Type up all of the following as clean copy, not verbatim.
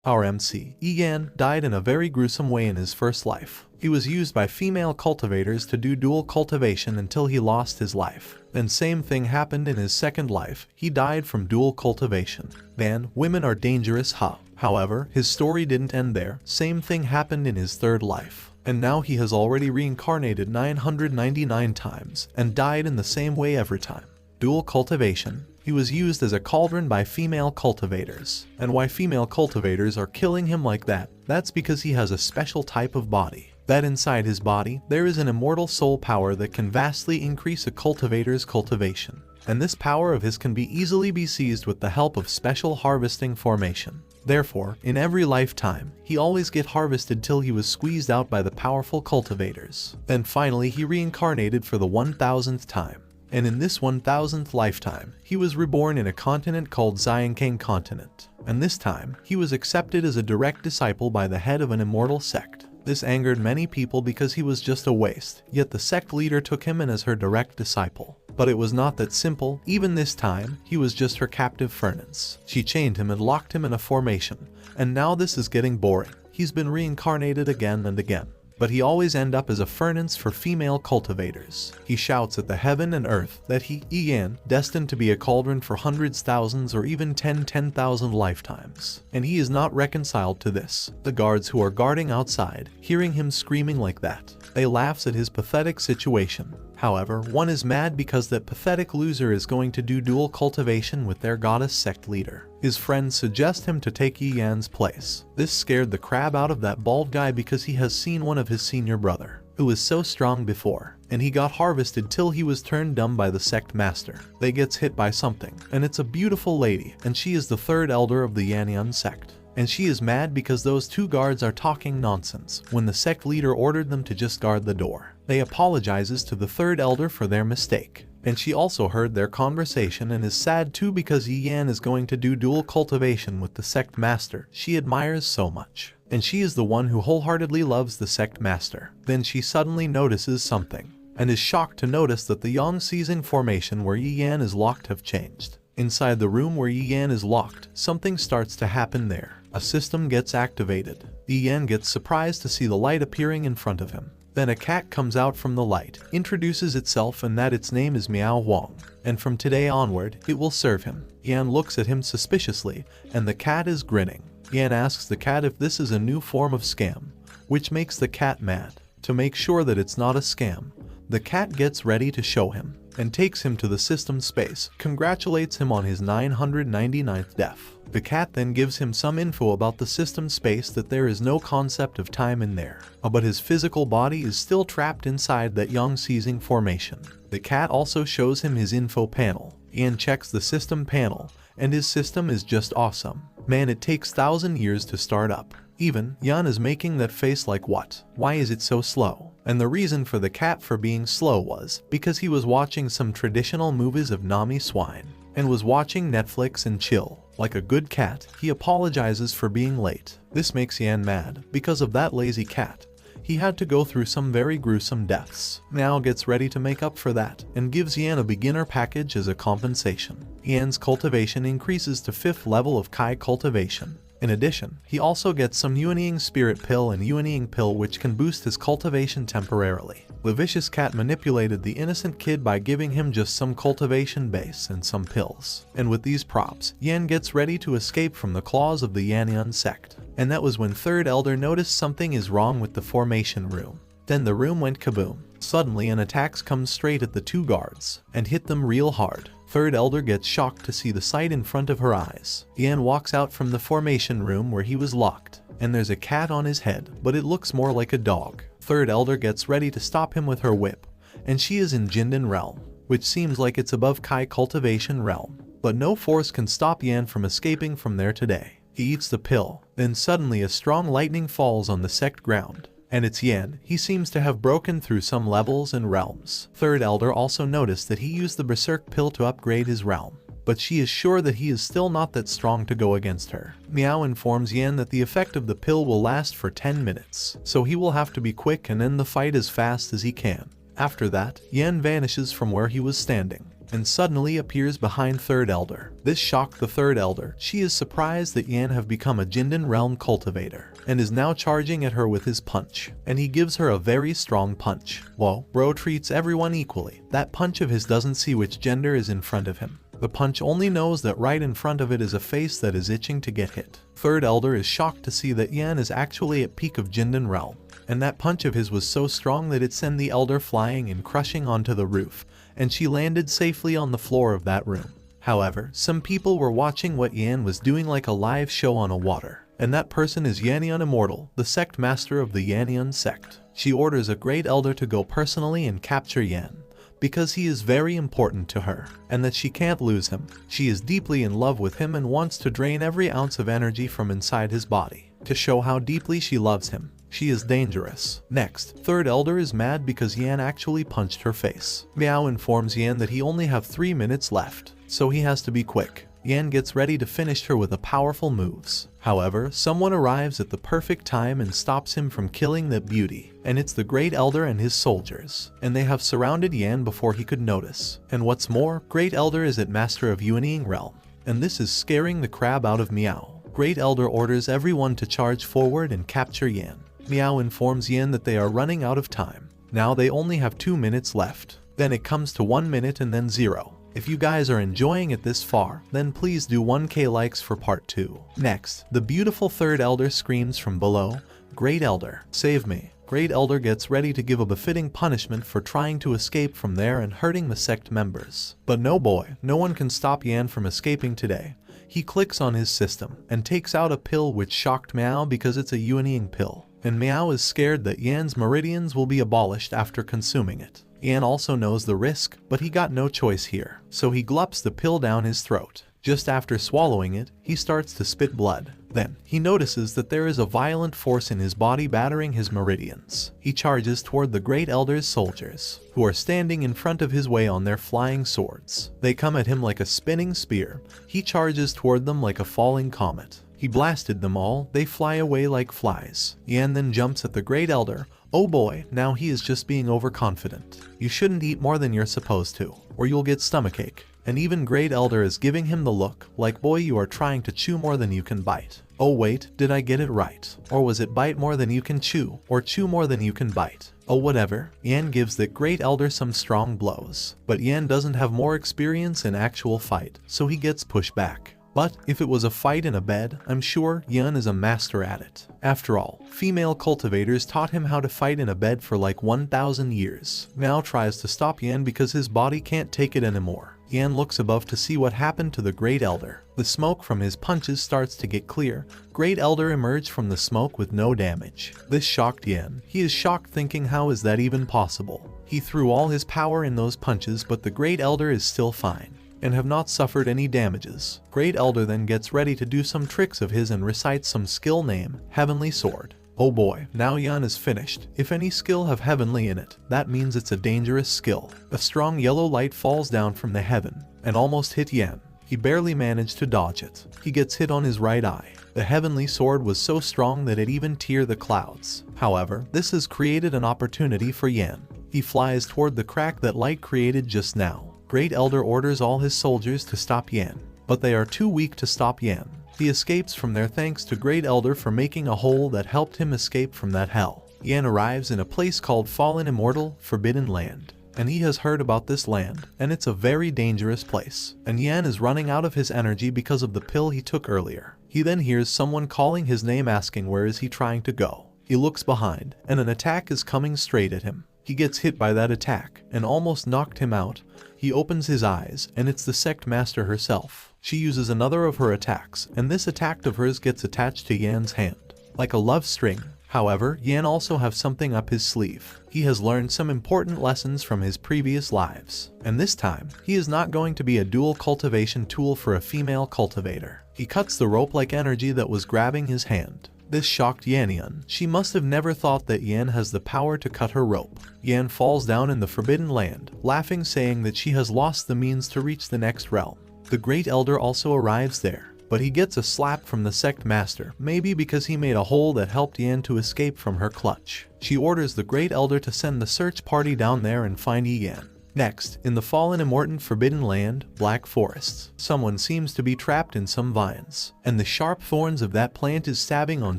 Our MC, Yan, died in a very gruesome way in his first life. He was used by female cultivators to do dual cultivation until he lost his life. Then same thing happened in his second life, he died from dual cultivation. Man, women are dangerous, huh? However, his story didn't end there, same thing happened in his third life. And now he has already reincarnated 999 times, and died in the same way every time. Dual cultivation. He was used as a cauldron by female cultivators. And why female cultivators are killing him like that? That's because he has a special type of body. That inside his body, there is an immortal soul power that can vastly increase a cultivator's cultivation. And this power of his can be easily be seized with the help of special harvesting formation. Therefore, in every lifetime, he always get harvested till he was squeezed out by the powerful cultivators. Then finally he reincarnated for the 1000th time. And in this 1000th lifetime, he was reborn in a continent called Xiankang continent. And this time, he was accepted as a direct disciple by the head of an immortal sect. This angered many people because he was just a waste, yet the sect leader took him in as her direct disciple. But it was not that simple. Even this time, he was just her captive furnace. She chained him and locked him in a formation. And now this is getting boring. He's been reincarnated again and again. But he always end up as a furnace for female cultivators. He shouts at the heaven and earth that he, Yan, destined to be a cauldron for hundreds, thousands, or even 10,000 lifetimes. And he is not reconciled to this. The guards who are guarding outside, hearing him screaming like that, they laughs at his pathetic situation. However, one is mad because that pathetic loser is going to do dual cultivation with their goddess sect leader. His friends suggest him to take Yan's place. This scared the crap out of that bald guy because he has seen one of his senior brother, who was so strong before, and he got harvested till he was turned dumb by the sect master. They gets hit by something, and it's a beautiful lady, and she is the third elder of the Yanyan sect. And she is mad because those two guards are talking nonsense when the sect leader ordered them to just guard the door. They apologizes to the third elder for their mistake. And she also heard their conversation and is sad too because Yan is going to do dual cultivation with the sect master she admires so much. And she is the one who wholeheartedly loves the sect master. Then she suddenly notices something, and is shocked to notice that the Yang seizing formation where Yan is locked have changed. Inside the room where Yan is locked, something starts to happen there. A system gets activated. Yan gets surprised to see the light appearing in front of him. Then a cat comes out from the light, introduces itself and that its name is Miao Wang, and from today onward, it will serve him. Yan looks at him suspiciously, and the cat is grinning. Yan asks the cat if this is a new form of scam, which makes the cat mad. To make sure that it's not a scam, the cat gets ready to show him, and takes him to the system space, congratulates him on his 999th death. The cat then gives him some info about the system space that there is no concept of time in there, but his physical body is still trapped inside that Yang seizing formation. The cat also shows him his info panel. Ian checks the system panel, and his system is just awesome. Man, it takes 1,000 years to start up. Even, Yan is making that face like what? Why is it so slow? And the reason for the cat for being slow was because he was watching some traditional movies of Nami swine, and was watching Netflix and chill. Like a good cat, he apologizes for being late. This makes Yan mad. Because of that lazy cat, he had to go through some very gruesome deaths. Now gets ready to make up for that, and gives Yan a beginner package as a compensation. Yan's cultivation increases to 5th level of Kai cultivation. In addition, he also gets some Yuanying Spirit Pill and Yuanying Pill which can boost his cultivation temporarily. The vicious cat manipulated the innocent kid by giving him just some cultivation base and some pills. And with these props, Yan gets ready to escape from the claws of the Yanyan sect. And that was when third elder noticed something is wrong with the formation room. Then the room went kaboom. Suddenly an attack comes straight at the two guards, and hit them real hard. Third elder gets shocked to see the sight in front of her eyes. Yan walks out from the formation room where he was locked, and there's a cat on his head, but it looks more like a dog. Third elder gets ready to stop him with her whip, and she is in Jindan realm, which seems like it's above Kai cultivation realm. But no force can stop Yan from escaping from there today. He eats the pill, then suddenly a strong lightning falls on the sect ground. And it's Yan. He seems to have broken through some levels and realms. Third elder also noticed that he used the berserk pill to upgrade his realm, but she is sure that he is still not that strong to go against her. Miao informs Yan that the effect of the pill will last for 10 minutes, so he will have to be quick and end the fight as fast as he can. After that, Yan vanishes from where he was standing and suddenly appears behind Third Elder. This shocked the Third Elder. She is surprised that Yan have become a Jindan realm cultivator and is now charging at her with his punch, and he gives her a very strong punch. Whoa, bro treats everyone equally. That punch of his doesn't see which gender is in front of him. The punch only knows that right in front of it is a face that is itching to get hit. Third Elder is shocked to see that Yan is actually at peak of Jindan realm, and that punch of his was so strong that it sent the Elder flying and crushing onto the roof, and she landed safely on the floor of that room. However, some people were watching what Yan was doing like a live show on a water, and that person is Yannian Immortal, the sect master of the Yannian sect. She orders a great elder to go personally and capture Yan, because he is very important to her, and that she can't lose him. She is deeply in love with him and wants to drain every ounce of energy from inside his body, to show how deeply she loves him. She is dangerous. Next, Third Elder is mad because Yan actually punched her face. Miao informs Yan that he only have 3 minutes left, so he has to be quick. Yan gets ready to finish her with a powerful moves. However, someone arrives at the perfect time and stops him from killing that beauty, and it's the Great Elder and his soldiers, and they have surrounded Yan before he could notice. And what's more, Great Elder is at Master of Yuanying Realm, and this is scaring the crap out of Miao. Great Elder orders everyone to charge forward and capture Yan. Miao informs Yan that they are running out of time. Now they only have 2 minutes left. Then it comes to 1 minute and then 0. If you guys are enjoying it this far, then please do 1k likes for part 2. Next, the beautiful Third Elder screams from below, "Great Elder, save me." Great Elder gets ready to give a befitting punishment for trying to escape from there and hurting the sect members. But no boy, no one can stop Yan from escaping today. He clicks on his system and takes out a pill which shocked Miao because it's a Yuanying pill, and Miao is scared that Yan's meridians will be abolished after consuming it. Yan also knows the risk, but he got no choice here, so he gulps the pill down his throat. Just after swallowing it, he starts to spit blood. Then, he notices that there is a violent force in his body battering his meridians. He charges toward the Great Elder's soldiers, who are standing in front of his way on their flying swords. They come at him like a spinning spear. He charges toward them like a falling comet. He blasted them all. They fly away like flies. Yan then jumps at the Great Elder. Oh boy, now he is just being overconfident. You shouldn't eat more than you're supposed to, or you'll get stomachache. And even Great Elder is giving him the look, like boy you are trying to chew more than you can bite. Oh wait, did I get it right? Or was it bite more than you can chew, or chew more than you can bite? Oh whatever, Yan gives that Great Elder some strong blows. But Yan doesn't have more experience in actual fight, so he gets pushed back. But if it was a fight in a bed, I'm sure Yan is a master at it. After all, female cultivators taught him how to fight in a bed for like 1,000 years. Miao tries to stop Yan because his body can't take it anymore. Yan looks above to see what happened to the Great Elder. The smoke from his punches starts to get clear. Great Elder emerged from the smoke with no damage. This shocked Yan. He is shocked thinking how is that even possible. He threw all his power in those punches but the Great Elder is still fine and have not suffered any damages. Great Elder then gets ready to do some tricks of his and recites some skill name, Heavenly Sword. Oh boy, now Yan is finished. If any skill have heavenly in it, that means it's a dangerous skill. A strong yellow light falls down from the heaven and almost hit Yan. He barely managed to dodge it. He gets hit on his right eye. The heavenly sword was so strong that it even tear the clouds. However, this has created an opportunity for Yan. He flies toward the crack that light created just now. Great Elder orders all his soldiers to stop Yan, but they are too weak to stop Yan. He escapes from there thanks to Great Elder for making a hole that helped him escape from that hell. Yan arrives in a place called Fallen Immortal, Forbidden Land, and he has heard about this land, and it's a very dangerous place. And Yan is running out of his energy because of the pill he took earlier. He then hears someone calling his name asking where is he trying to go. He looks behind, and an attack is coming straight at him. He gets hit by that attack, and almost knocked him out. He opens his eyes, and it's the sect master herself. She uses another of her attacks, and this attack of hers gets attached to Yan's hand, like a love string. However, Yan also has something up his sleeve. He has learned some important lessons from his previous lives, and this time, he is not going to be a dual cultivation tool for a female cultivator. He cuts the rope-like energy that was grabbing his hand. This shocked Yannian. She must have never thought that Yan has the power to cut her rope. Yan falls down in the Forbidden Land, laughing saying that she has lost the means to reach the next realm. The Great Elder also arrives there. but he gets a slap from the sect master, maybe because he made a hole that helped Yan to escape from her clutch. She orders the Great Elder to send the search party down there and find Yan. Next, in the fallen immortant forbidden land, Black Forests, someone seems to be trapped in some vines, and the sharp thorns of that plant is stabbing on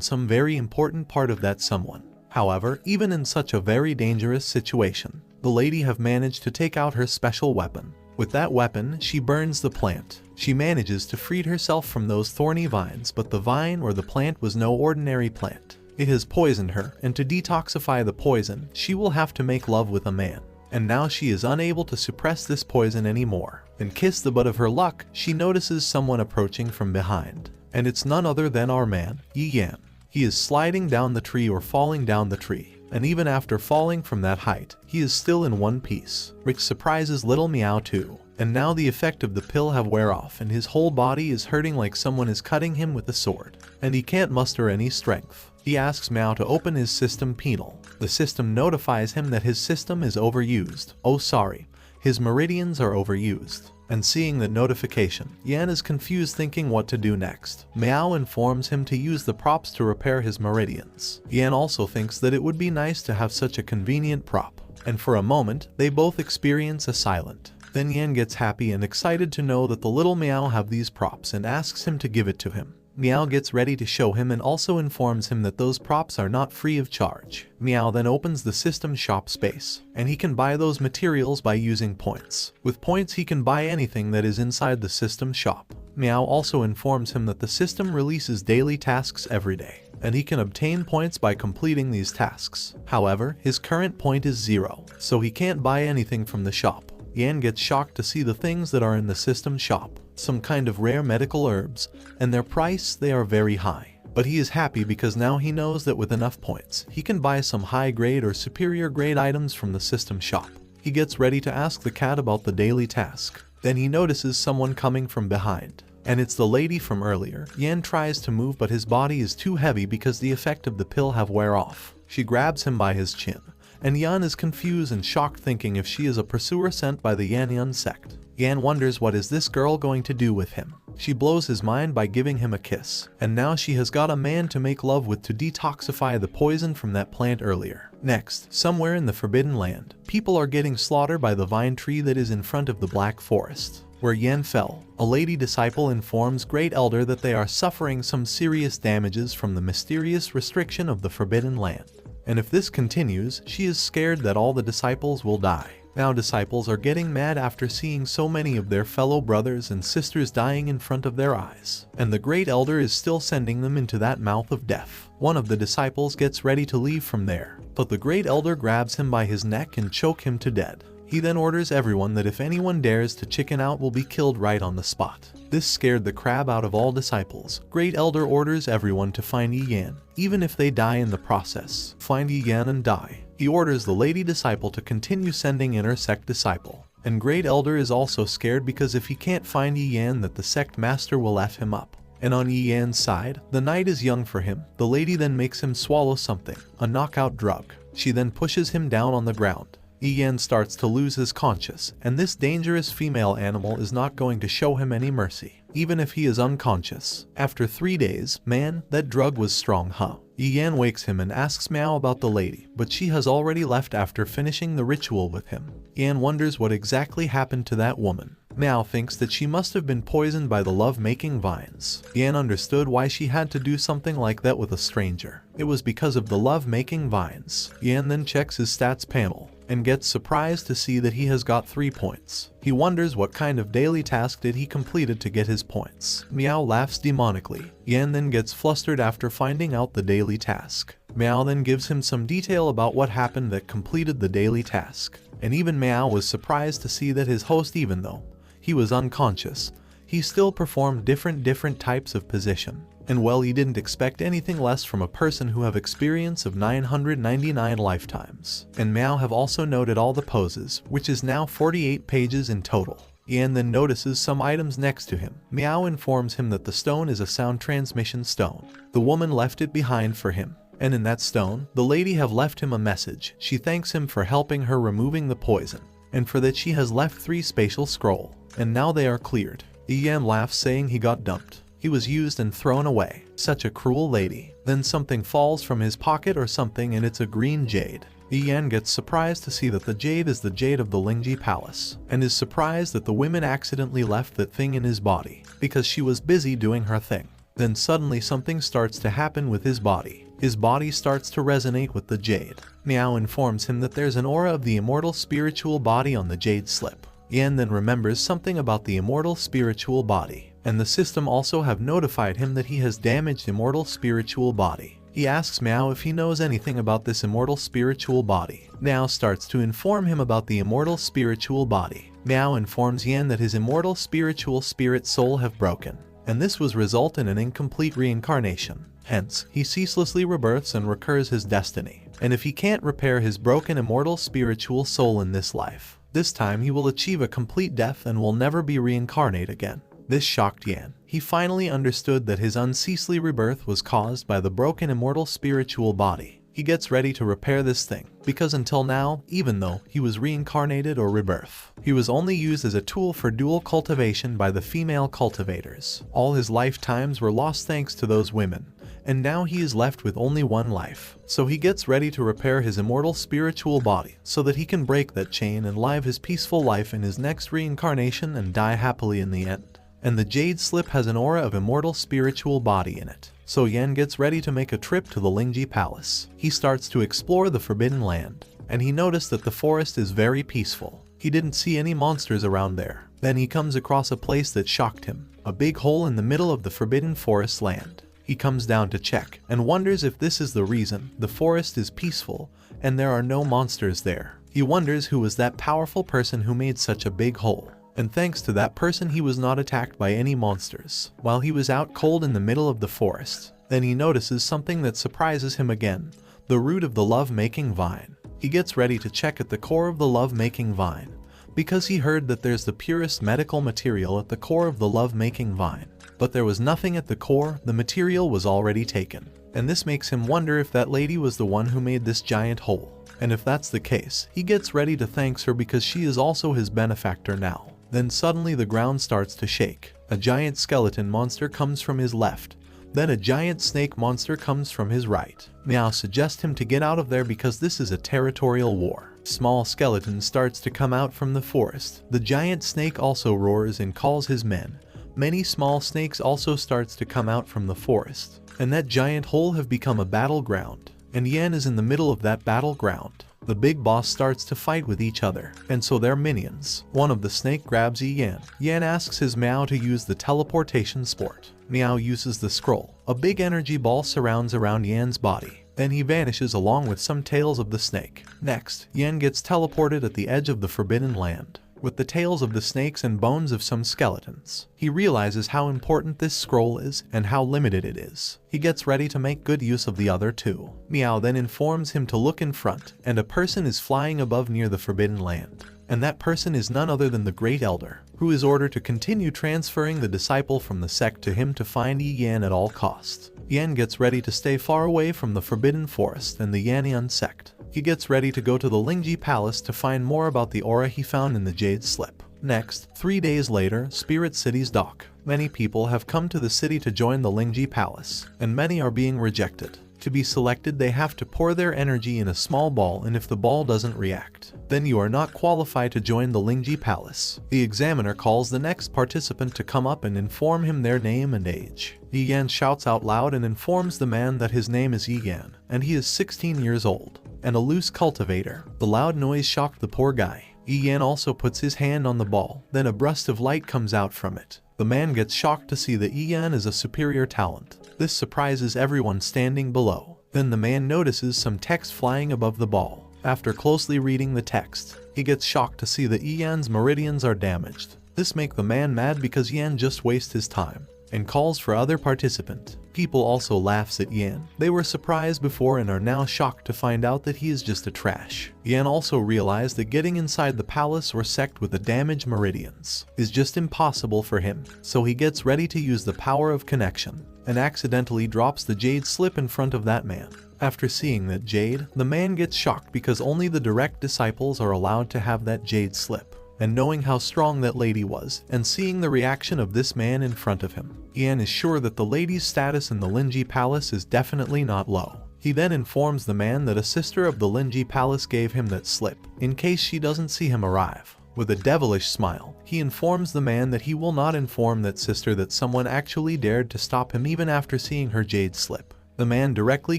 some very important part of that someone. However, even in such a very dangerous situation, the lady have managed to take out her special weapon. With that weapon, she burns the plant. She manages to free herself from those thorny vines, but the vine or the plant was no ordinary plant. It has poisoned her, and to detoxify the poison, she will have to make love with a man. And now she is unable to suppress this poison anymore. And kiss the butt of her luck, she notices someone approaching from behind. And it's none other than our man, Yan. He is sliding down the tree or falling down the tree. And even after falling from that height, he is still in one piece, which surprises little Meow too. And now the effect of the pill have wear off and his whole body is hurting like someone is cutting him with a sword. And he can't muster any strength. He asks Meow to open his system penal. The system notifies him that his system is overused. Oh sorry, his meridians are overused. And seeing that notification, Yan is confused thinking what to do next. Meow informs him to use the props to repair his meridians. Yan also thinks that it would be nice to have such a convenient prop. And for a moment, they both experience a silent. Then Yan gets happy and excited to know that the little Meow have these props and asks him to give it to him. Meow gets ready to show him and also informs him that those props are not free of charge. Meow then opens the system shop space, and he can buy those materials by using points. With points he can buy anything that is inside the system shop. Meow also informs him that the system releases daily tasks every day, and he can obtain points by completing these tasks. However, his current point is 0, so he can't buy anything from the shop. Yan gets shocked to see the things that are in the system shop. Some kind of rare medical herbs, and their price, they are very high. But he is happy because now he knows that with enough points, he can buy some high grade or superior grade items from the system shop. He gets ready to ask the cat about the daily task. Then he notices someone coming from behind. And it's the lady from earlier. Yan tries to move but his body is too heavy because the effect of the pill have wear off. She grabs him by his chin. And Yan is confused and shocked thinking if she is a pursuer sent by the Yan sect. Yan wonders what is this girl going to do with him. She blows his mind by giving him a kiss, and now she has got a man to make love with to detoxify the poison from that plant earlier. Next, somewhere in the Forbidden Land, people are getting slaughtered by the vine tree that is in front of the Black Forest, where Yan fell. A lady disciple informs Great Elder that they are suffering some serious damages from the mysterious restriction of the Forbidden Land. And if this continues, she is scared that all the disciples will die. Now disciples are getting mad after seeing so many of their fellow brothers and sisters dying in front of their eyes. And the Great Elder is still sending them into that mouth of death. One of the disciples gets ready to leave from there, but the Great Elder grabs him by his neck and choke him to death. He then orders everyone that if anyone dares to chicken out will be killed right on the spot. This scared the crap out of all disciples. Great Elder orders everyone to find Yan, even if they die in the process. Find Yan and die. He orders the lady disciple to continue sending in her sect disciple. And Great Elder is also scared because if he can't find Yan that the sect master will F him up. And on Yan's side, the night is young for him. The lady then makes him swallow something, a knockout drug. She then pushes him down on the ground. Yan starts to lose his conscience, and this dangerous female animal is not going to show him any mercy, even if he is unconscious. After 3 days, man, that drug was strong, huh? Yan wakes him and asks Meow about the lady, but she has already left after finishing the ritual with him. Yan wonders what exactly happened to that woman. Meow thinks that she must have been poisoned by the love-making vines. Yan understood why she had to do something like that with a stranger. It was because of the love-making vines. Yan then checks his stats panel and gets surprised to see that he has got 3 points. He wonders what kind of daily task did he completed to get his points. Meow laughs demonically. Yan then gets flustered after finding out the daily task. Meow then gives him some detail about what happened that completed the daily task. And even Meow was surprised to see that his host, even though he was unconscious, he still performed different types of position. And well, he didn't expect anything less from a person who have experience of 999 lifetimes. And Meow have also noted all the poses, which is now 48 pages in total. Yan then notices some items next to him. Meow informs him that the stone is a sound transmission stone. The woman left it behind for him. And in that stone, the lady have left him a message. She thanks him for helping her removing the poison, and for that she has left 3 spatial scroll. And now they are cleared. Yan laughs saying he got dumped. He was used and thrown away. Such a cruel lady. Then something falls from his pocket or something, and it's a green jade. Yan gets surprised to see that the jade is the jade of the Lingxi Palace, and is surprised that the women accidentally left that thing in his body, because she was busy doing her thing. Then suddenly something starts to happen with his body. His body starts to resonate with the jade. Miao informs him that there's an aura of the immortal spiritual body on the jade slip. Yan then remembers something about the immortal spiritual body, and the system also have notified him that he has damaged immortal spiritual body. He asks Miao if he knows anything about this immortal spiritual body. Miao starts to inform him about the immortal spiritual body. Miao informs Yan that his immortal spiritual spirit soul have broken, and this was result in an incomplete reincarnation. Hence, he ceaselessly rebirths and recurs his destiny. And if he can't repair his broken immortal spiritual soul in this life, this time he will achieve a complete death and will never be reincarnate again. This shocked Yan. He finally understood that his unceasely rebirth was caused by the broken immortal spiritual body. He gets ready to repair this thing, because until now, even though he was reincarnated or rebirth, he was only used as a tool for dual cultivation by the female cultivators. All his lifetimes were lost thanks to those women, and now he is left with only one life. So he gets ready to repair his immortal spiritual body, so that he can break that chain and live his peaceful life in his next reincarnation and die happily in the end. And the jade slip has an aura of immortal spiritual body in it. So Yan gets ready to make a trip to the Lingxi Palace. He starts to explore the Forbidden Land, and he noticed that the forest is very peaceful. He didn't see any monsters around there. Then he comes across a place that shocked him, a big hole in the middle of the Forbidden Forest land. He comes down to check, and wonders if this is the reason the forest is peaceful and there are no monsters there. He wonders who was that powerful person who made such a big hole. And thanks to that person he was not attacked by any monsters while he was out cold in the middle of the forest. Then he notices something that surprises him again, the root of the love-making vine. He gets ready to check at the core of the love-making vine, because he heard that there's the purest medical material at the core of the love-making vine. But there was nothing at the core, the material was already taken. And this makes him wonder if that lady was the one who made this giant hole. And if that's the case, he gets ready to thank her because she is also his benefactor now. Then suddenly the ground starts to shake. A giant skeleton monster comes from his left. Then a giant snake monster comes from his right. Miao suggests him to get out of there because this is a territorial war. Small skeleton starts to come out from the forest. The giant snake also roars and calls his men. Many small snakes also starts to come out from the forest. And that giant hole have become a battleground. And Yan is in the middle of that battleground. The big boss starts to fight with each other, and so they're minions. One of the snake grabs Yan. Yan asks his Miao to use the teleportation sport. Miao uses the scroll. A big energy ball surrounds around Yan's body. Then he vanishes along with some tails of the snake. Next, Yan gets teleported at the edge of the Forbidden Land, with the tails of the snakes and bones of some skeletons. He realizes how important this scroll is and how limited it is. He gets ready to make good use of the other two. Miao then informs him to look in front, and a person is flying above near the Forbidden Land. And that person is none other than the Great Elder, who is ordered to continue transferring the disciple from the sect to him to find Yan at all costs. Yan gets ready to stay far away from the Forbidden Forest and the Yanian sect. He gets ready to go to the Lingxi Palace to find more about the aura he found in the jade slip. Next, 3 days later, Spirit City's dock. Many people have come to the city to join the Lingxi Palace, and many are being rejected. To be selected, they have to pour their energy in a small ball, and if the ball doesn't react, then you are not qualified to join the Lingxi Palace. The examiner calls the next participant to come up and inform him their name and age. Yan shouts out loud and informs the man that his name is Yan, and he is 16 years old, and a loose cultivator. The loud noise shocked the poor guy. Yan also puts his hand on the ball, then a burst of light comes out from it. The man gets shocked to see that Yan is a superior talent. This surprises everyone standing below. Then the man notices some text flying above the ball. After closely reading the text, he gets shocked to see that Yan's meridians are damaged. This makes the man mad because Yan just wastes his time, and calls for other participant. People also laughs at Yan. They were surprised before and are now shocked to find out that he is just a trash. Yan also realized that getting inside the palace or sect with the damaged meridians is just impossible for him. So he gets ready to use the power of connection, and accidentally drops the jade slip in front of that man. After seeing that jade, the man gets shocked because only the direct disciples are allowed to have that jade slip. and knowing how strong that lady was, and seeing the reaction of this man in front of him, Yan is sure that the lady's status in the Lingxi Palace is definitely not low. He then informs the man that a sister of the Lingxi Palace gave him that slip, in case she doesn't see him arrive. With a devilish smile, he informs the man that he will not inform that sister that someone actually dared to stop him even after seeing her jade slip. The man directly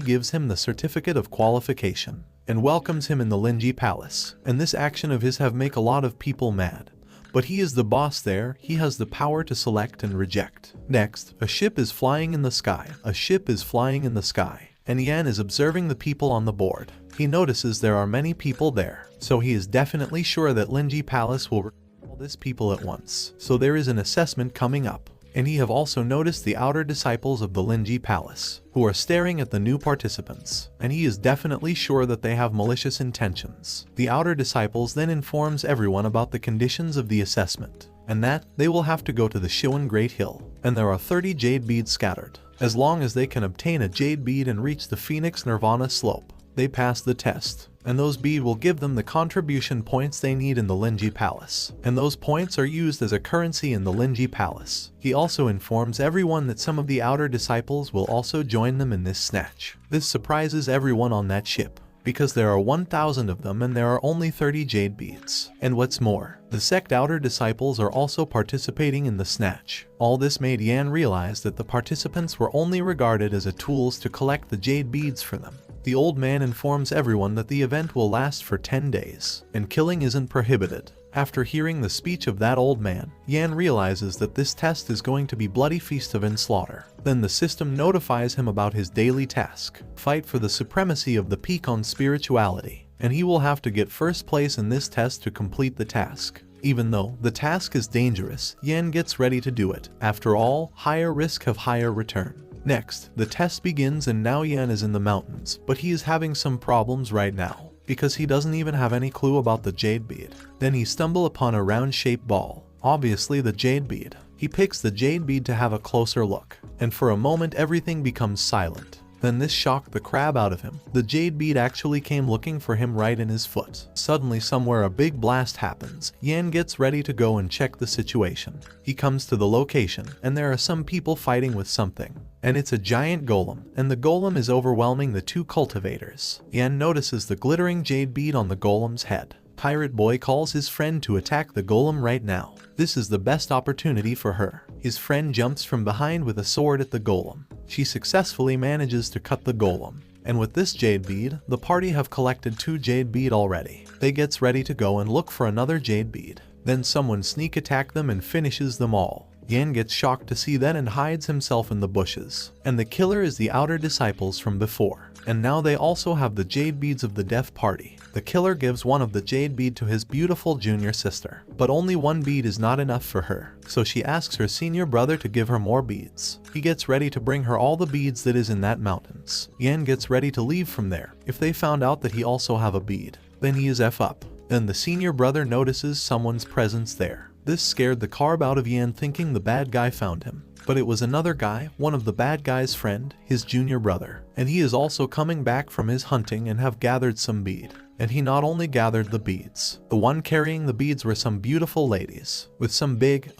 gives him the certificate of qualification, and welcomes him in the Lingxi Palace, and this action of his have make a lot of people mad. But he is the boss there, he has the power to select and reject. Next, a ship is flying in the sky. A ship is flying in the sky. And Yan is observing the people on the board. He notices there are many people there, so he is definitely sure that Lingxi Palace will recruit all these people at once. So there is an assessment coming up. And he have also noticed the outer disciples of the Lingxi Palace, who are staring at the new participants, and he is definitely sure that they have malicious intentions. The outer disciples then informs everyone about the conditions of the assessment, and that they will have to go to the Shiwan Great Hill, and there are 30 jade beads scattered. As long as they can obtain a jade bead and reach the Phoenix Nirvana slope, they pass the test, and those beads will give them the contribution points they need in the Lingxi Palace, and those points are used as a currency in the Lingxi Palace. He also informs everyone that some of the outer disciples will also join them in this snatch. This surprises everyone on that ship, because there are 1,000 of them and there are only 30 jade beads. And what's more, the sect outer disciples are also participating in the snatch. All this made Yan realize that the participants were only regarded as tools to collect the jade beads for them. The old man informs everyone that the event will last for 10 days, and killing isn't prohibited. After hearing the speech of that old man, Yan realizes that this test is going to be bloody feast of slaughter. Then the system notifies him about his daily task, fight for the supremacy of the peak on spirituality, and he will have to get first place in this test to complete the task. Even though the task is dangerous, Yan gets ready to do it. After all, higher risk have higher return. Next, the test begins and now Yan is in the mountains, but he is having some problems right now, because he doesn't even have any clue about the jade bead. Then he stumbles upon a round-shaped ball, obviously the jade bead. He picks the jade bead to have a closer look, and for a moment everything becomes silent. Then this shocked the crap out of him. The jade bead actually came looking for him right in his foot. Suddenly somewhere a big blast happens. Yan gets ready to go and check the situation. He comes to the location, and there are some people fighting with something. And it's a giant golem, and the golem is overwhelming the two cultivators. Yan notices the glittering jade bead on the golem's head. Pirate Boy calls his friend to attack the golem right now. This is the best opportunity for her. His friend jumps from behind with a sword at the golem. She successfully manages to cut the golem. And with this jade bead, the party have collected 2 jade bead already. They gets ready to go and look for another jade bead. Then someone sneak attack them and finishes them all. Yan gets shocked to see that and hides himself in the bushes. And the killer is the outer disciples from before. And now they also have the jade beads of the death party. The killer gives one of the jade bead to his beautiful junior sister. But only one bead is not enough for her. So she asks her senior brother to give her more beads. He gets ready to bring her all the beads that is in that mountains. Yan gets ready to leave from there. If they found out that he also have a bead, then he is F up. Then the senior brother notices someone's presence there. This scared the carb out of Yan, thinking the bad guy found him. But it was another guy, one of the bad guy's friend, his junior brother. And he is also coming back from his hunting and have gathered some bead. And he not only gathered the beads. The one carrying the beads were some beautiful ladies, with some big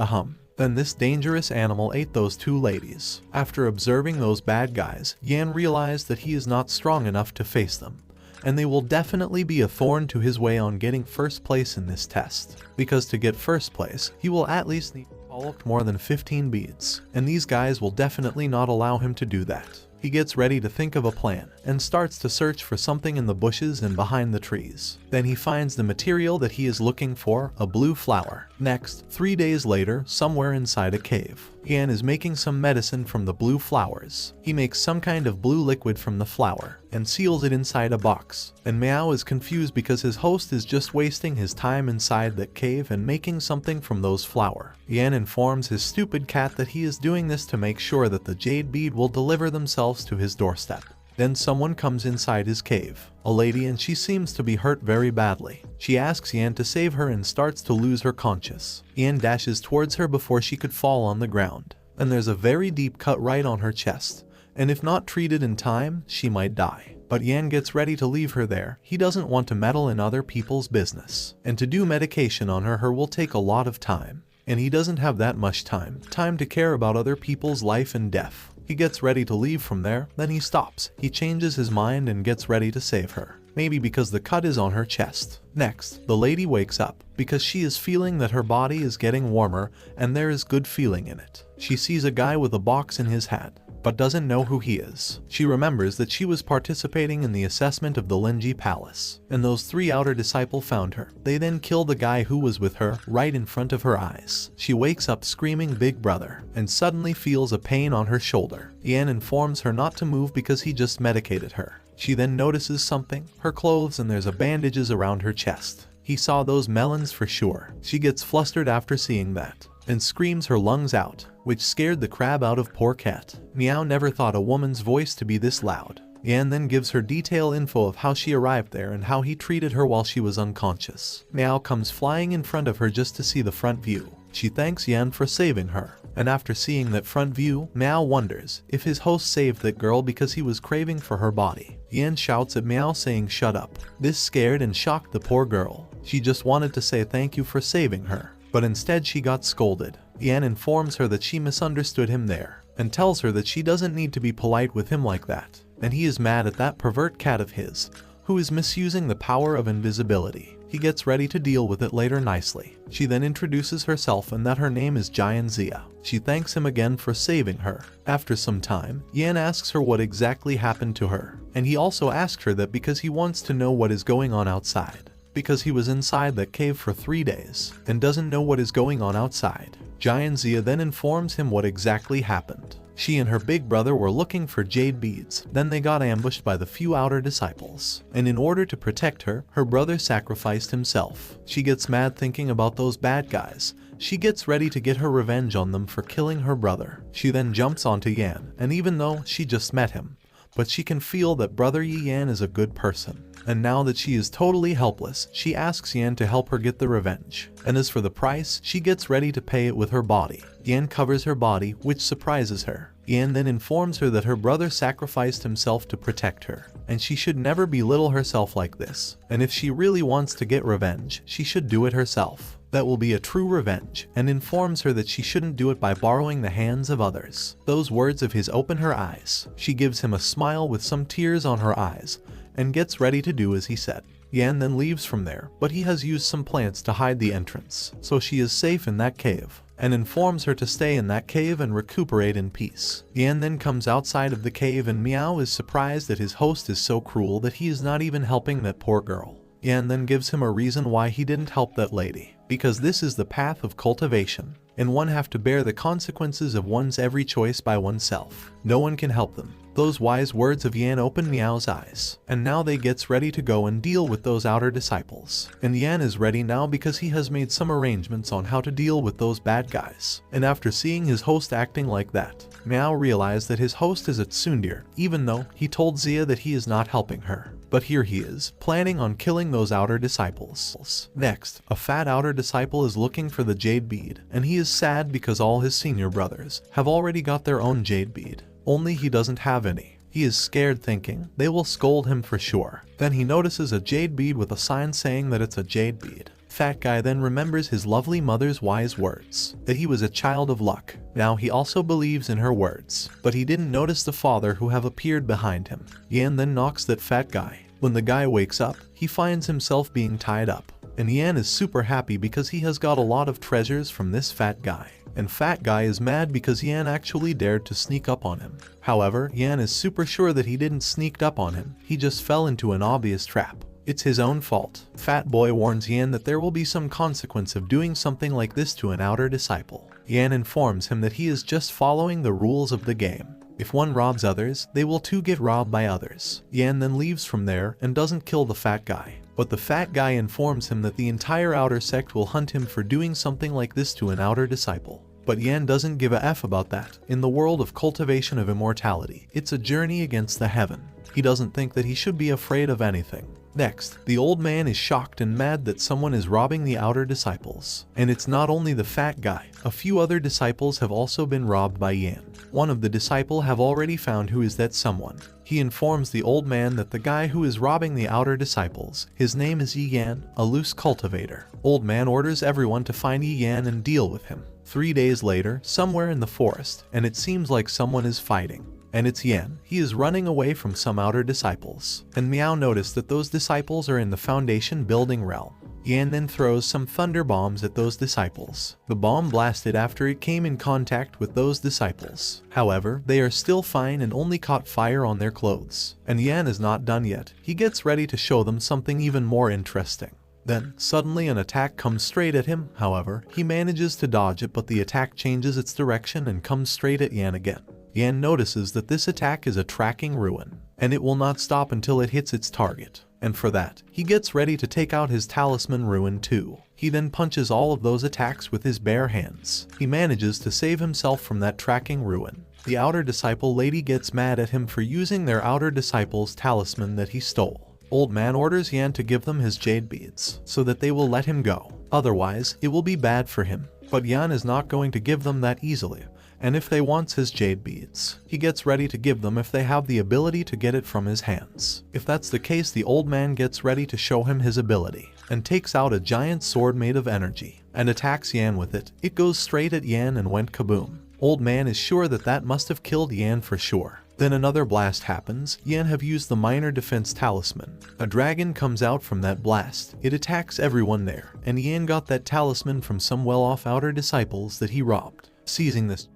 Then this dangerous animal ate those 2 ladies. After observing those bad guys, Yan realized that he is not strong enough to face them. And they will definitely be a thorn to his way on getting first place in this test. Because to get first place, he will at least need to collect more than 15 beads. And these guys will definitely not allow him to do that. He gets ready to think of a plan, and starts to search for something in the bushes and behind the trees. Then he finds the material that he is looking for, a blue flower. Next, 3 days later, somewhere inside a cave, Yan is making some medicine from the blue flowers. He makes some kind of blue liquid from the flower, and seals it inside a box. And Meow is confused because his host is just wasting his time inside that cave and making something from those flower. Yan informs his stupid cat that he is doing this to make sure that the jade bead will deliver themselves to his doorstep. Then someone comes inside his cave, a lady, and she seems to be hurt very badly. She asks Yan to save her and starts to lose her conscious. Yan dashes towards her before she could fall on the ground. And there's a very deep cut right on her chest, and if not treated in time, she might die. but Yan gets ready to leave her there. He doesn't want to meddle in other people's business, and to do medication on her will take a lot of time, and he doesn't have that much time to care about other people's life and death. He gets ready to leave from there, then he stops. He changes his mind and gets ready to save her. Maybe because the cut is on her chest. Next, the lady wakes up because she is feeling that her body is getting warmer and there is good feeling in it. She sees a guy with a box in his hat, but doesn't know who he is. She remembers that she was participating in the assessment of the Lingxi Palace, and those 3 outer disciples found her. They then kill the guy who was with her right in front of her eyes. She wakes up screaming "Big Brother," and suddenly feels a pain on her shoulder. Yan informs her not to move because he just medicated her. She then notices something, her clothes, and there's a bandages around her chest. He saw those melons for sure. She gets flustered after seeing that, and screams her lungs out, which scared the crap out of poor Cat. Meow never thought a woman's voice to be this loud. Yan then gives her detailed info of how she arrived there and how he treated her while she was unconscious. Meow comes flying in front of her just to see the front view. She thanks Yan for saving her, and after seeing that front view, Meow wonders if his host saved that girl because he was craving for her body. Yan shouts at Meow saying shut up. This scared and shocked the poor girl. She just wanted to say thank you for saving her, but instead she got scolded. Yan informs her that she misunderstood him there, and tells her that she doesn't need to be polite with him like that, and he is mad at that pervert cat of his, who is misusing the power of invisibility. He gets ready to deal with it later nicely. She then introduces herself and that her name is Zia. She thanks him again for saving her. After some time, Yan asks her what exactly happened to her, and he also asks her that because he wants to know what is going on outside, because he was inside that cave for 3 days and doesn't know what is going on outside. Zia then informs him what exactly happened. She and her big brother were looking for jade beads, then they got ambushed by the few outer disciples, and in order to protect her, her brother sacrificed himself. She gets mad thinking about those bad guys. She gets ready to get her revenge on them for killing her brother. She then jumps onto Yan, and even though she just met him, but she can feel that brother Yan is a good person. And now that she is totally helpless, she asks Yan to help her get the revenge. And as for the price, she gets ready to pay it with her body. Yan covers her body, which surprises her. Yan then informs her that her brother sacrificed himself to protect her, and she should never belittle herself like this. And if she really wants to get revenge, she should do it herself. That will be a true revenge, and informs her that she shouldn't do it by borrowing the hands of others. Those words of his open her eyes. She gives him a smile with some tears on her eyes, and gets ready to do as he said. Yan then leaves from there, but he has used some plants to hide the entrance, so she is safe in that cave, and informs her to stay in that cave and recuperate in peace. Yan then comes outside of the cave and Meow is surprised that his host is so cruel that he is not even helping that poor girl. Yan then gives him a reason why he didn't help that lady. Because this is the path of cultivation, and one have to bear the consequences of one's every choice by oneself. No one can help them. Those wise words of Yan open Meow's eyes, and now they gets ready to go and deal with those outer disciples. And Yan is ready now because he has made some arrangements on how to deal with those bad guys. And after seeing his host acting like that, Meow realized that his host is a tsundere, even though he told Zia that he is not helping her. But here he is, planning on killing those outer disciples. Next, a fat outer disciple is looking for the jade bead, and he is sad because all his senior brothers have already got their own jade bead. Only he doesn't have any. He is scared thinking they will scold him for sure. Then he notices a jade bead with a sign saying that it's a jade bead. Fat guy then remembers his lovely mother's wise words, that he was a child of luck. Now he also believes in her words, but he didn't notice the father who have appeared behind him. Yan then knocks that fat guy. When the guy wakes up, he finds himself being tied up, and Yan is super happy because he has got a lot of treasures from this fat guy. And fat guy is mad because Yan actually dared to sneak up on him. However, Yan is super sure that he didn't sneak up on him, he just fell into an obvious trap. It's his own fault. Fat boy warns Yan that there will be some consequence of doing something like this to an outer disciple. Yan informs him that he is just following the rules of the game. If one robs others, they will too get robbed by others. Yan then leaves from there and doesn't kill the fat guy. But the fat guy informs him that the entire outer sect will hunt him for doing something like this to an outer disciple. But Yan doesn't give a F about that. In the world of cultivation of immortality, it's a journey against the heaven. He doesn't think that he should be afraid of anything. Next, the old man is shocked and mad that someone is robbing the outer disciples. And it's not only the fat guy, a few other disciples have also been robbed by Yan. One of the disciple have already found who is that someone. He informs the old man that the guy who is robbing the outer disciples, his name is Yan, a loose cultivator. Old man orders everyone to find Yan and deal with him. 3 days later, somewhere in the forest, and it seems like someone is fighting. And it's Yan. He is running away from some outer disciples. And Meow noticed that those disciples are in the foundation building realm. Yan then throws some thunder bombs at those disciples. The bomb blasted after it came in contact with those disciples. However, they are still fine and only caught fire on their clothes. And Yan is not done yet. He gets ready to show them something even more interesting. Then, suddenly an attack comes straight at him. However, he manages to dodge it, but the attack changes its direction and comes straight at Yan again. Yan notices that this attack is a tracking ruin, and it will not stop until it hits its target. And for that, he gets ready to take out his talisman ruin too. He then punches all of those attacks with his bare hands. He manages to save himself from that tracking ruin. The outer disciple lady gets mad at him for using their outer disciple's talisman that he stole. Old man orders Yan to give them his jade beads, so that they will let him go. Otherwise, it will be bad for him. But Yan is not going to give them that easily. And if they want his jade beads, he gets ready to give them if they have the ability to get it from his hands. If that's the case, the old man gets ready to show him his ability, and takes out a giant sword made of energy, and attacks Yan with it. It goes straight at Yan and went kaboom. Old man is sure that that must have killed Yan for sure. Then another blast happens. Yan have used the minor defense talisman. A dragon comes out from that blast. It attacks everyone there, and Yan got that talisman from some well-off outer disciples that he robbed. Seizing this,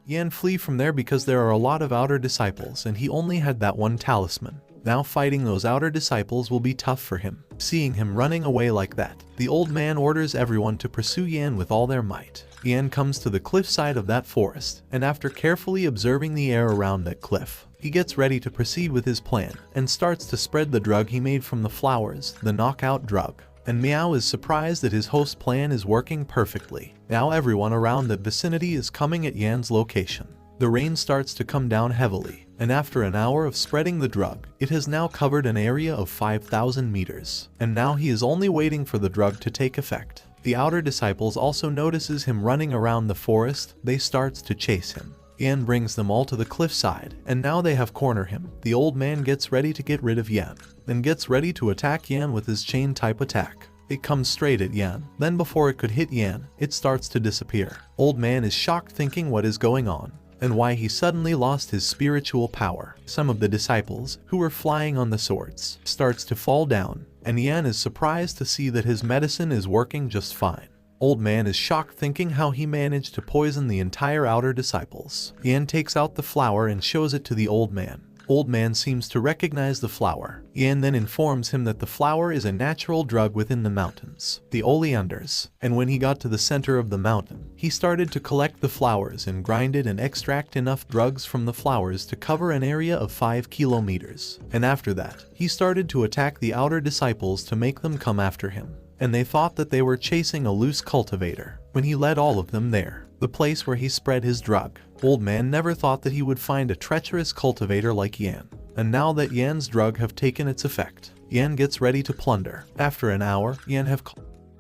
Yan flee from there because there are a lot of outer disciples and he only had that one talisman. Now fighting those outer disciples will be tough for him. Seeing him running away like that, the old man orders everyone to pursue Yan with all their might. Yan comes to the cliffside of that forest, and after carefully observing the air around that cliff, he gets ready to proceed with his plan, and starts to spread the drug he made from the flowers, the knockout drug. And Meow is surprised that his host's plan is working perfectly. Now everyone around the vicinity is coming at Yan's location. The rain starts to come down heavily, and after an hour of spreading the drug, it has now covered an area of 5,000 meters. And now he is only waiting for the drug to take effect. The outer disciples also notices him running around the forest. They starts to chase him. Yan brings them all to the cliffside, and now they have cornered him. The old man gets ready to get rid of Yan, then gets ready to attack Yan with his chain type attack. It comes straight at Yan, then before it could hit Yan, it starts to disappear. Old man is shocked, thinking what is going on, and why he suddenly lost his spiritual power. Some of the disciples, who were flying on the swords, starts to fall down, and Yan is surprised to see that his medicine is working just fine. Old man is shocked, thinking how he managed to poison the entire outer disciples. Yan takes out the flower and shows it to the old man. Old man seems to recognize the flower. Yan then informs him that the flower is a natural drug within the mountains, the oleanders. And when he got to the center of the mountain, he started to collect the flowers and grind it and extract enough drugs from the flowers to cover an area of 5 kilometers. And after that, he started to attack the outer disciples to make them come after him. And they thought that they were chasing a loose cultivator, when he led all of them there, the place where he spread his drug. Old man never thought that he would find a treacherous cultivator like Yan. And now that Yan's drug have taken its effect, Yan gets ready to plunder. After an hour, Yan have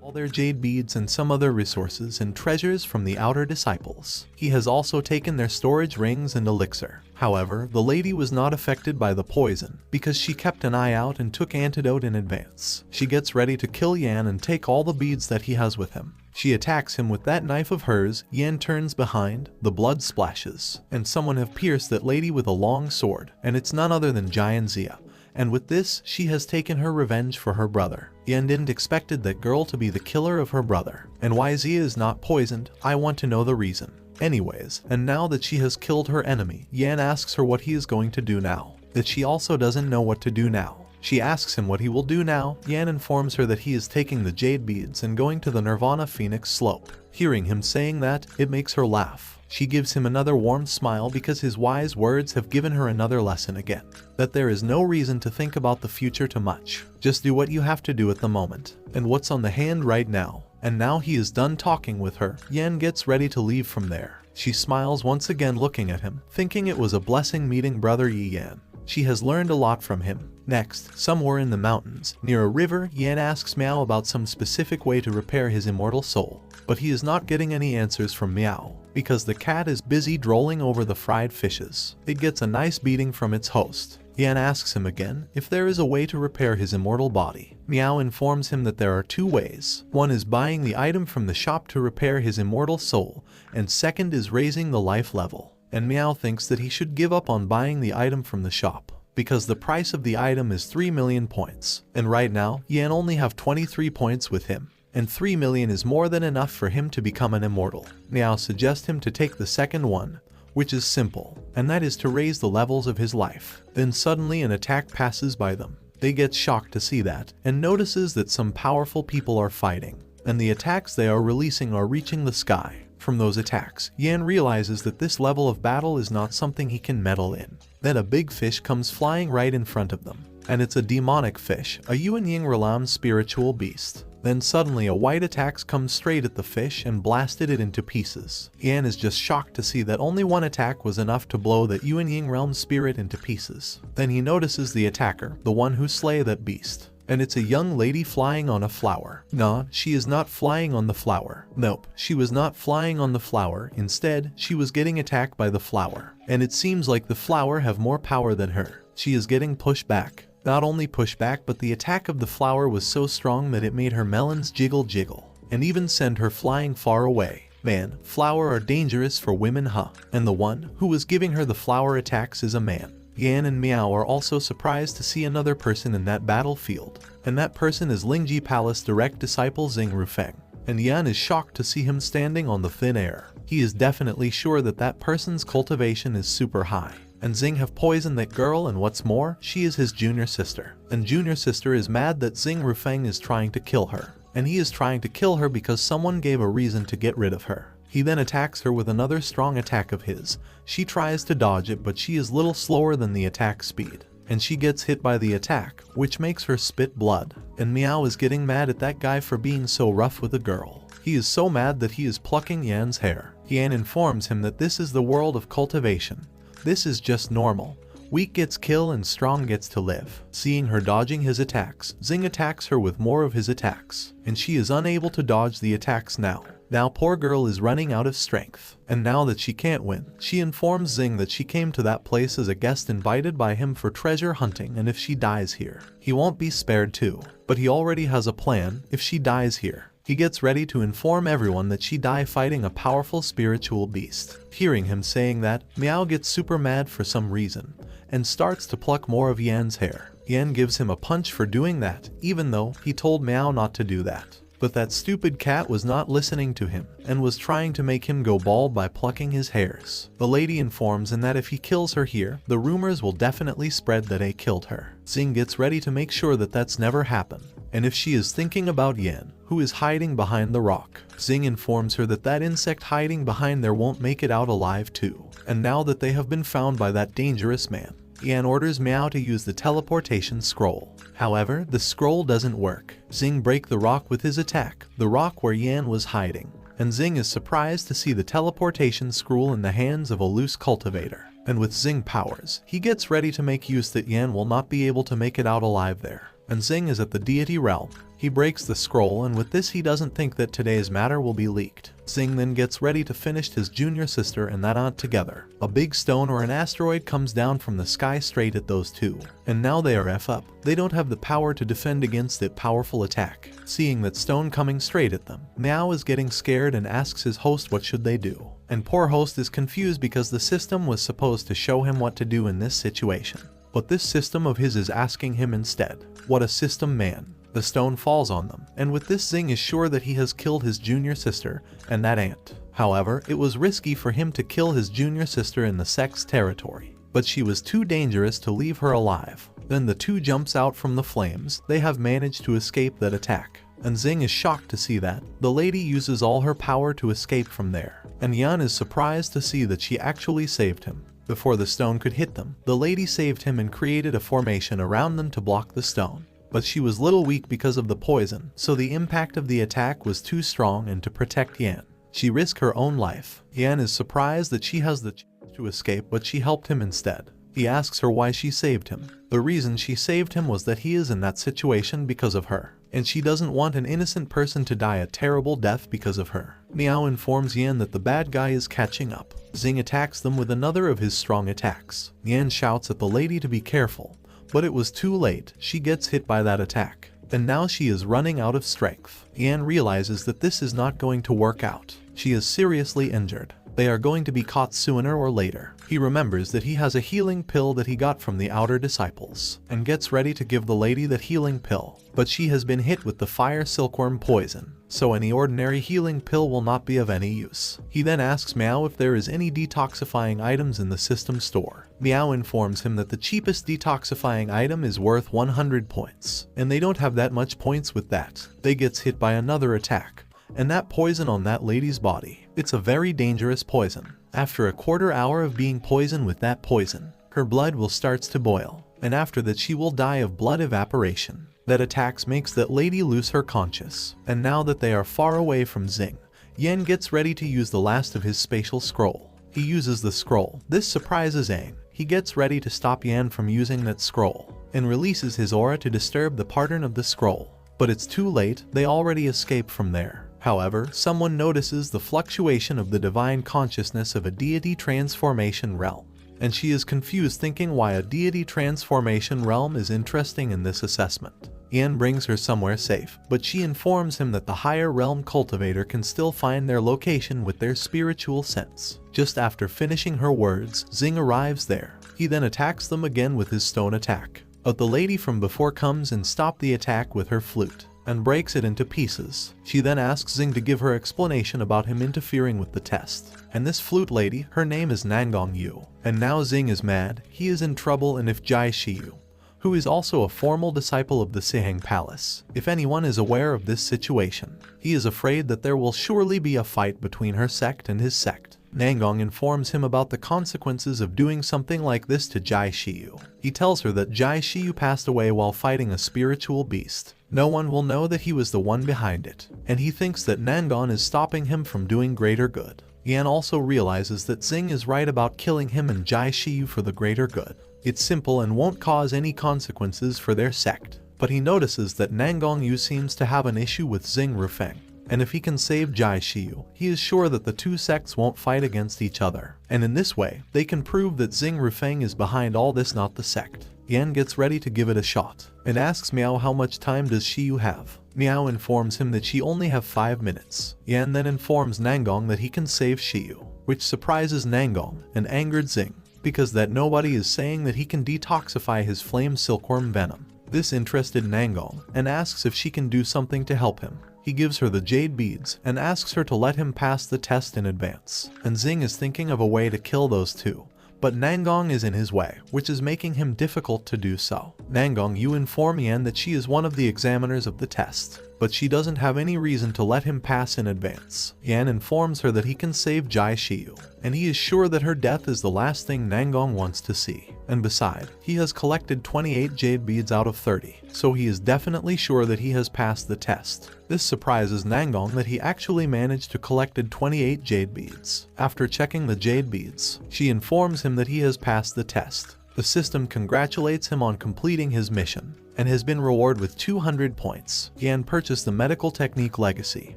all their jade beads and some other resources and treasures from the outer disciples. He has also taken their storage rings and elixir. However, the lady was not affected by the poison, because she kept an eye out and took antidote in advance. She gets ready to kill Yan and take all the beads that he has with him. She attacks him with that knife of hers. Yan turns behind, the blood splashes, and someone have pierced that lady with a long sword, and it's none other than Giant Zia. And with this, she has taken her revenge for her brother. Yan didn't expected that girl to be the killer of her brother. And why Zia is not poisoned, I want to know the reason. Anyways, and now that she has killed her enemy, Yan asks her what he is going to do now. That she also doesn't know what to do now. She asks him what he will do now. Yan informs her that he is taking the jade beads and going to the Nirvana Phoenix slope. Hearing him saying that, it makes her laugh. She gives him another warm smile because his wise words have given her another lesson again. That there is no reason to think about the future too much. Just do what you have to do at the moment, and what's on the hand right now. And now he is done talking with her. Yan gets ready to leave from there. She smiles once again, looking at him, thinking it was a blessing meeting brother Yi Yan. She has learned a lot from him. Next, somewhere in the mountains, near a river, Yan asks Meow about some specific way to repair his immortal soul. But he is not getting any answers from Meow, because the cat is busy drooling over the fried fishes. It gets a nice beating from its host. Yan asks him again if there is a way to repair his immortal body. Meow informs him that there are two ways. One is buying the item from the shop to repair his immortal soul, and second is raising the life level. And Meow thinks that he should give up on buying the item from the shop, because the price of the item is 3 million points. And right now, Yan only have 23 points with him, and 3 million is more than enough for him to become an immortal. Meow suggests him to take the second one, which is simple, and that is to raise the levels of his life. Then suddenly an attack passes by them. They get shocked to see that, and notices that some powerful people are fighting, and the attacks they are releasing are reaching the sky. From those attacks, Yan realizes that this level of battle is not something he can meddle in. Then a big fish comes flying right in front of them, and it's a demonic fish, a Yuan Ying Ralam spiritual beast. Then suddenly a white attack comes straight at the fish and blasted it into pieces. Yan is just shocked to see that only one attack was enough to blow that Yuan Ying realm spirit into pieces. Then he notices the attacker, the one who slay that beast. And it's a young lady flying on a flower. Nah, she is not flying on the flower. Nope, she was not flying on the flower. Instead, she was getting attacked by the flower. And it seems like the flower have more power than her. She is getting pushed back. Not only pushed back, but the attack of the flower was so strong that it made her melons jiggle, and even send her flying far away. Man, flower are dangerous for women, huh? And the one who was giving her the flower attacks is a man. Yan and Meow are also surprised to see another person in that battlefield, and that person is Lingxi Palace direct disciple Xing Rufeng. And Yan is shocked to see him standing on the thin air. He is definitely sure that that person's cultivation is super high. And Xing have poisoned that girl, and what's more, she is his junior sister. And junior sister is mad that Xing Rufeng is trying to kill her. And he is trying to kill her because someone gave a reason to get rid of her. He then attacks her with another strong attack of his. She tries to dodge it, but she is little slower than the attack speed. And she gets hit by the attack, which makes her spit blood. And Meow is getting mad at that guy for being so rough with a girl. He is so mad that he is plucking Yan's hair. Yan informs him that this is the world of cultivation. This is just normal. Weak gets kill and strong gets to live. Seeing her dodging his attacks, Xing attacks her with more of his attacks, and she is unable to dodge the attacks now. Now poor girl is running out of strength, and now that she can't win, she informs Xing that she came to that place as a guest invited by him for treasure hunting, and if she dies here, he won't be spared too. But he already has a plan if she dies here. He gets ready to inform everyone that she died fighting a powerful spiritual beast. Hearing him saying that, Meow gets super mad for some reason, and starts to pluck more of Yan's hair. Yan gives him a punch for doing that, even though he told Meow not to do that. But that stupid cat was not listening to him, and was trying to make him go bald by plucking his hairs. The lady informs him that if he kills her here, the rumors will definitely spread that he killed her. Xing gets ready to make sure that that's never happened. And if she is thinking about Yan, who is hiding behind the rock, Xing informs her that that insect hiding behind there won't make it out alive too. And now that they have been found by that dangerous man, Yan orders Meow to use the teleportation scroll. However, the scroll doesn't work. Xing breaks the rock with his attack, the rock where Yan was hiding. And Xing is surprised to see the teleportation scroll in the hands of a loose cultivator. And with Xing powers, he gets ready to make use that Yan will not be able to make it out alive there. And Xing is at the deity realm. He breaks the scroll, and with this he doesn't think that today's matter will be leaked. Xing then gets ready to finish his junior sister and that aunt together. A big stone or an asteroid comes down from the sky straight at those two, and now they are F up. They don't have the power to defend against that powerful attack. Seeing that stone coming straight at them, Meow is getting scared and asks his host what should they do. And poor host is confused because the system was supposed to show him what to do in this situation. But this system of his is asking him instead. What a system, man. The stone falls on them, and with this Xing is sure that he has killed his junior sister and that aunt. However, it was risky for him to kill his junior sister in the sect's territory, but she was too dangerous to leave her alive. Then the two jumps out from the flames. They have managed to escape that attack, and Xing is shocked to see that. The lady uses all her power to escape from there, and Yan is surprised to see that she actually saved him. Before the stone could hit them, the lady saved him and created a formation around them to block the stone. But she was little weak because of the poison, so the impact of the attack was too strong, and to protect Yan, she risked her own life. Yan is surprised that she has the chance to escape, but she helped him instead. He asks her why she saved him. The reason she saved him was that he is in that situation because of her, and she doesn't want an innocent person to die a terrible death because of her. Miao informs Yan that the bad guy is catching up. Xing attacks them with another of his strong attacks. Yan shouts at the lady to be careful, but it was too late. She gets hit by that attack, and now she is running out of strength. Yan realizes that this is not going to work out. She is seriously injured. They are going to be caught sooner or later. He remembers that he has a healing pill that he got from the outer disciples, and gets ready to give the lady that healing pill. But she has been hit with the fire silkworm poison, so any ordinary healing pill will not be of any use. He then asks Miao if there is any detoxifying items in the system store. Miao informs him that the cheapest detoxifying item is worth 100 points, and they don't have that much points with that. They gets hit by another attack, and that poison on that lady's body. It's a very dangerous poison. After a quarter hour of being poisoned with that poison, her blood will starts to boil, and after that she will die of blood evaporation. That attacks makes that lady lose her conscious, and now that they are far away from Xing, Yan gets ready to use the last of his spatial scroll. He uses the scroll. This surprises Aang. He gets ready to stop Yan from using that scroll, and releases his aura to disturb the pattern of the scroll. But it's too late, they already escape from there. However, someone notices the fluctuation of the divine consciousness of a deity transformation realm, and she is confused thinking why a deity transformation realm is interesting in this assessment. Yan brings her somewhere safe, but she informs him that the higher realm cultivator can still find their location with their spiritual sense. Just after finishing her words, Xing arrives there. He then attacks them again with his stone attack. But the lady from before comes and stops the attack with her flute, and breaks it into pieces. She then asks Xing to give her explanation about him interfering with the test. And this flute lady, her name is Nangong Yu. And now Xing is mad, he is in trouble, and if Jai Shiyu, who is also a formal disciple of the Lingxi Palace, if anyone is aware of this situation, he is afraid that there will surely be a fight between her sect and his sect. Nangong informs him about the consequences of doing something like this to Jai Shiyu. He tells her that Jai Shiyu passed away while fighting a spiritual beast. No one will know that he was the one behind it, and he thinks that Nangong is stopping him from doing greater good. Yan also realizes that Xing is right about killing him and Jai Shiyu for the greater good. It's simple and won't cause any consequences for their sect. But he notices that Nangong Yu seems to have an issue with Xing Rufeng, and if he can save Jai Shiyu, he is sure that the two sects won't fight against each other. And in this way, they can prove that Xing Rufeng is behind all this, not the sect. Yan gets ready to give it a shot, and asks Miao how much time does Shiyu have. Miao informs him that she only have 5 minutes. Yan then informs Nangong that he can save Shiyu, which surprises Nangong and angered Xing, because that nobody is saying that he can detoxify his flame silkworm venom. This interested Nangong, and asks if she can do something to help him. He gives her the jade beads, and asks her to let him pass the test in advance. And Xing is thinking of a way to kill those two, but Nangong is in his way, which is making him difficult to do so. Nangong Yu informs Yan that she is one of the examiners of the test, but she doesn't have any reason to let him pass in advance. Yan informs her that he can save Jai Shiyu, and he is sure that her death is the last thing Nangong wants to see. And beside, he has collected 28 jade beads out of 30, so he is definitely sure that he has passed the test. This surprises Nangong that he actually managed to collected 28 jade beads. After checking the jade beads, she informs him that he has passed the test. The system congratulates him on completing his mission, and has been rewarded with 200 points. Yan purchased the medical technique legacy.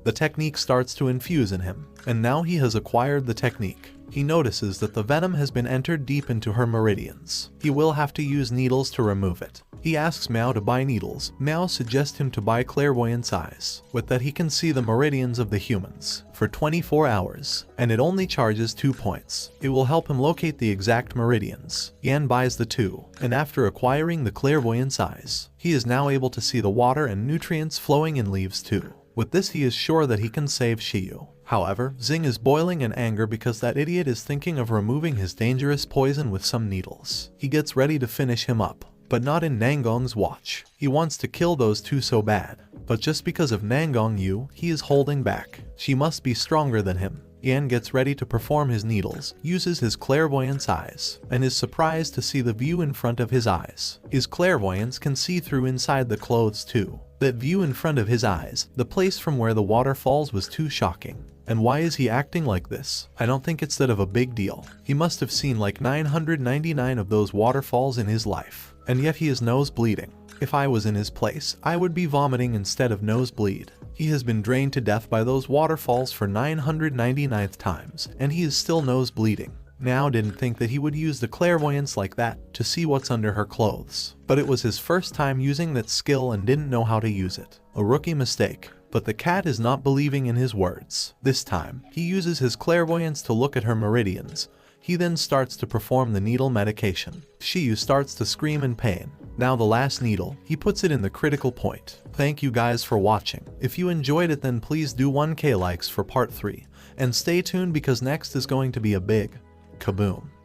The technique starts to infuse in him, and now he has acquired the technique. He notices that the venom has been entered deep into her meridians. He will have to use needles to remove it. He asks Miao to buy needles. Miao suggests him to buy clairvoyance eyes, with that he can see the meridians of the humans for 24 hours, and it only charges 2 points. It will help him locate the exact meridians. Yan buys the 2, and after acquiring the clairvoyance eyes, he is now able to see the water and nutrients flowing in leaves too. With this, he is sure that he can save Shiyu. However, Xing is boiling in anger because that idiot is thinking of removing his dangerous poison with some needles. He gets ready to finish him up, but not in Nangong's watch. He wants to kill those two so bad, but just because of Nangong Yu, he is holding back. She must be stronger than him. Yan gets ready to perform his needles, uses his clairvoyance eyes, and is surprised to see the view in front of his eyes. His clairvoyance can see through inside the clothes too. That view in front of his eyes, the place from where the water falls, was too shocking. And why is he acting like this? I don't think it's that of a big deal. He must have seen like 999 of those waterfalls in his life, and yet he is nose bleeding. If I was in his place, I would be vomiting instead of nosebleed. He has been drained to death by those waterfalls for 999th times, and he is still nose bleeding. Now didn't think that he would use the clairvoyance like that to see what's under her clothes. But it was his first time using that skill and didn't know how to use it. A rookie mistake. But the cat is not believing in his words. This time, he uses his clairvoyance to look at her meridians. He then starts to perform the needle medication. Shiyu starts to scream in pain. Now the last needle, he puts it in the critical point. Thank you guys for watching. If you enjoyed it, then please do 1K likes for part 3. And stay tuned because next is going to be a big kaboom.